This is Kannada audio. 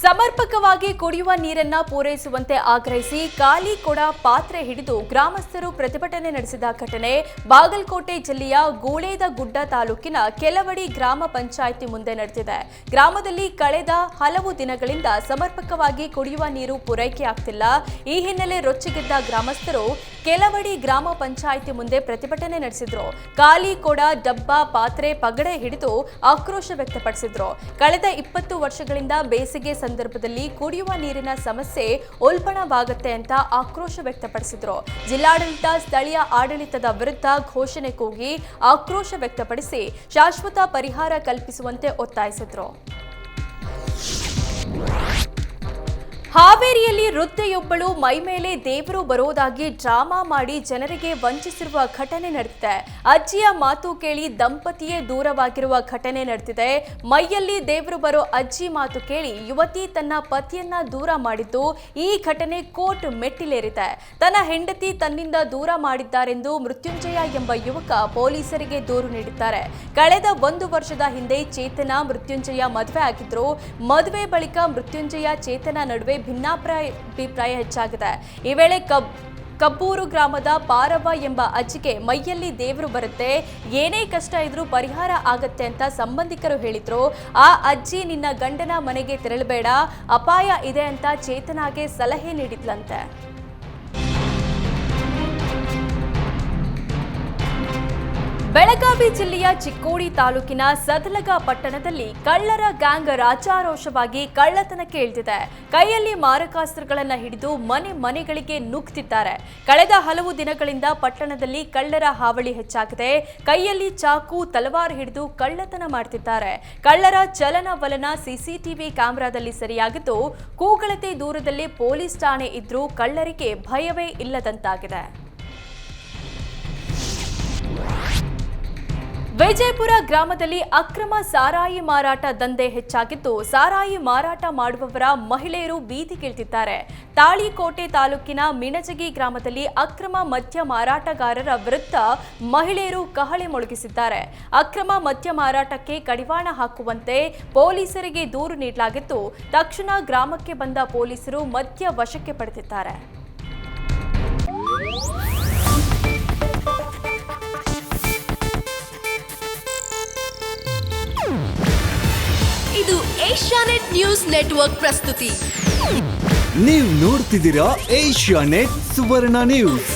ಸಮರ್ಪಕವಾಗಿ ಕುಡಿಯುವ ನೀರನ್ನ ಪೂರೈಸುವಂತೆ ಆಗ್ರಹಿಸಿ ಖಾಲಿ ಕೊಡ ಪಾತ್ರೆ ಹಿಡಿದು ಗ್ರಾಮಸ್ಥರು ಪ್ರತಿಭಟನೆ ನಡೆಸಿದ ಘಟನೆ ಬಾಗಲಕೋಟೆ ಜಿಲ್ಲೆಯ ಗೂಳೇದಗುಡ್ಡ ತಾಲೂಕಿನ ಕೆಲವಡಿ ಗ್ರಾಮ ಪಂಚಾಯಿತಿ ಮುಂದೆ ನಡೆದಿದೆ. ಗ್ರಾಮದಲ್ಲಿ ಕಳೆದ ಹಲವು ದಿನಗಳಿಂದ ಸಮರ್ಪಕವಾಗಿ ಕುಡಿಯುವ ನೀರು ಪೂರೈಕೆಯಾಗ್ತಿಲ್ಲ. ಈ ಹಿನ್ನೆಲೆ ರೊಚ್ಚಿಗೆದ್ದ ಗ್ರಾಮಸ್ಥರು ಕೆಲವಡಿ ಗ್ರಾಮ ಪಂಚಾಯಿತಿ ಮುಂದೆ ಪ್ರತಿಭಟನೆ ನಡೆಸಿದ್ರು. ಖಾಲಿ ಕೊಡ, ಡಬ್ಬ, ಪಾತ್ರೆ, ಪಗಡೆ ಹಿಡಿದು ಆಕ್ರೋಶ ವ್ಯಕ್ತಪಡಿಸಿದ್ರು. ಕಳೆದ 20 ವರ್ಷಗಳಿಂದ ಬೇಸಿಗೆ ಸಂದರ್ಭದಲ್ಲಿ ಕುಡಿಯುವ ನೀರಿನ ಸಮಸ್ಯೆ ಉಲ್ಬಣವಾಗುತ್ತೆ ಅಂತ ಆಕ್ರೋಶ ವ್ಯಕ್ತಪಡಿಸಿದ್ರು. ಜಿಲ್ಲಾಡಳಿತ ಸ್ಥಳೀಯ ಆಡಳಿತದ ವಿರುದ್ಧ ಘೋಷಣೆ ಕೂಗಿ ಆಕ್ರೋಶ ವ್ಯಕ್ತಪಡಿಸಿ ಶಾಶ್ವತ ಪರಿಹಾರ ಕಲ್ಪಿಸುವಂತೆ ಒತ್ತಾಯಿಸಿದ್ರು. ಹಾವೇರಿಯಲ್ಲಿ ವೃದ್ಧೆಯೊಬ್ಬಳು ಮೈಮೇಲೆ ದೇವರು ಬರೋದಾಗಿ ಡ್ರಾಮಾ ಮಾಡಿ ಜನರಿಗೆ ವಂಚಿಸಿರುವ ಘಟನೆ ನಡೆದಿದೆ. ಅಜ್ಜಿಯ ಮಾತು ಕೇಳಿ ದಂಪತಿಯೇ ದೂರವಾಗಿರುವ ಘಟನೆ ನಡೆದಿದೆ. ಮೈಯಲ್ಲಿ ದೇವರು ಬರೋ ಅಜ್ಜಿ ಮಾತು ಕೇಳಿ ಯುವತಿ ತನ್ನ ಪತಿಯನ್ನ ದೂರ ಮಾಡಿದ್ದು ಈ ಘಟನೆ ಕೋರ್ಟ್ ಮೆಟ್ಟಿಲೇರಿದೆ. ತನ್ನ ಹೆಂಡತಿ ತನ್ನಿಂದ ದೂರ ಮಾಡಿದ್ದಾರೆಂದು ಮೃತ್ಯುಂಜಯ ಎಂಬ ಯುವಕ ಪೊಲೀಸರಿಗೆ ದೂರು ನೀಡಿದ್ದಾರೆ. ಕಳೆದ 1 ವರ್ಷದ ಹಿಂದೆ ಚೇತನ ಮೃತ್ಯುಂಜಯ ಮದುವೆ ಆಗಿದ್ರು. ಮದುವೆ ಬಳಿಕ ಮೃತ್ಯುಂಜಯ ಚೇತನ ನಡುವೆ ಭಿನ್ನಾಭಿಪ್ರಾಯ ಹೆಚ್ಚಾಗಿದೆ. ಈ ವೇಳೆ ಕಬ್ಬೂರು ಗ್ರಾಮದ ಪಾರವ್ವ ಎಂಬ ಅಜ್ಜಿಗೆ ಮೈಯಲ್ಲಿ ದೇವರು ಬರುತ್ತೆ, ಏನೇ ಕಷ್ಟ ಇದ್ರೂ ಪರಿಹಾರ ಆಗತ್ತೆ ಅಂತ ಸಂಬಂಧಿಕರು ಹೇಳಿದ್ರು. ಆ ಅಜ್ಜಿ ನಿನ್ನ ಗಂಡನ ಮನೆಗೆ ತೆರಳಬೇಡ, ಅಪಾಯ ಇದೆ ಅಂತ ಚೇತನಾಗೆ ಸಲಹೆ ನೀಡಿದ್ಲಂತೆ. ಬೆಳಗಾವಿ ಜಿಲ್ಲೆಯ ಚಿಕ್ಕೋಡಿ ತಾಲೂಕಿನ ಸದಲಗ ಪಟ್ಟಣದಲ್ಲಿ ಕಳ್ಳರ ಗ್ಯಾಂಗ್ ರಾಜಾರೋಷವಾಗಿ ಕಳ್ಳತನಕ್ಕೆ ಇಳಿದಿದೆ. ಕೈಯಲ್ಲಿ ಮಾರಕಾಸ್ತ್ರಗಳನ್ನು ಹಿಡಿದು ಮನೆಗಳಿಗೆ ನುಗ್ಗುತ್ತಿದ್ದಾರೆ. ಕಳೆದ ಹಲವು ದಿನಗಳಿಂದ ಪಟ್ಟಣದಲ್ಲಿ ಕಳ್ಳರ ಹಾವಳಿ ಹೆಚ್ಚಾಗಿದೆ. ಕೈಯಲ್ಲಿ ಚಾಕು, ತಲವಾರು ಹಿಡಿದು ಕಳ್ಳತನ ಮಾಡುತ್ತಿದ್ದಾರೆ. ಕಳ್ಳರ ಚಲನವಲನ ಸಿಸಿಟಿವಿ ಕ್ಯಾಮೆರಾದಲ್ಲಿ ಸೆರೆಯಾಗಿದ್ದು, ಕೂಗಳತೆ ದೂರದಲ್ಲಿ ಪೊಲೀಸ್ ಠಾಣೆ ಇದ್ರೂ ಕಳ್ಳರಿಗೆ ಭಯವೇ ಇಲ್ಲದಂತಾಗಿದೆ. ವಿಜಯಪುರ ಗ್ರಾಮದಲ್ಲಿ ಅಕ್ರಮ ಸಾರಾಯಿ ಮಾರಾಟ ದಂಧೆ ಹೆಚ್ಚಾಗಿದ್ದು, ಸಾರಾಯಿ ಮಾರಾಟ ಮಾಡುವವರ ಮಹಿಳೆಯರು ಬೀದಿಗಿಳಿದಿದ್ದಾರೆ. ತಾಳಿಕೋಟೆ ತಾಲೂಕಿನ ಮಿಣಜಗಿ ಗ್ರಾಮದಲ್ಲಿ ಅಕ್ರಮ ಮದ್ಯ ಮಾರಾಟಗಾರರ ವಿರುದ್ಧ ಮಹಿಳೆಯರು ಕಹಳೆ ಮೊಳಗಿಸಿದ್ದಾರೆ. ಅಕ್ರಮ ಮದ್ಯ ಮಾರಾಟಕ್ಕೆ ಕಡಿವಾಣ ಹಾಕುವಂತೆ ಪೊಲೀಸರಿಗೆ ದೂರು ನೀಡಲಾಗಿದ್ದು, ತಕ್ಷಣ ಗ್ರಾಮಕ್ಕೆ ಬಂದ ಪೊಲೀಸರು ಮದ್ಯ ವಶಕ್ಕೆ ಪಡೆದಿದ್ದಾರೆ. ಇದು ಏಷ್ಯಾನೆಟ್ ನ್ಯೂಸ್ ನೆಟ್ವರ್ಕ್ ಪ್ರಸ್ತುತಿ. ನೀವು ನೋಡ್ತಿದ್ದೀರಾ ಏಷ್ಯಾನೆಟ್ ಸುವರ್ಣ ನ್ಯೂಸ್.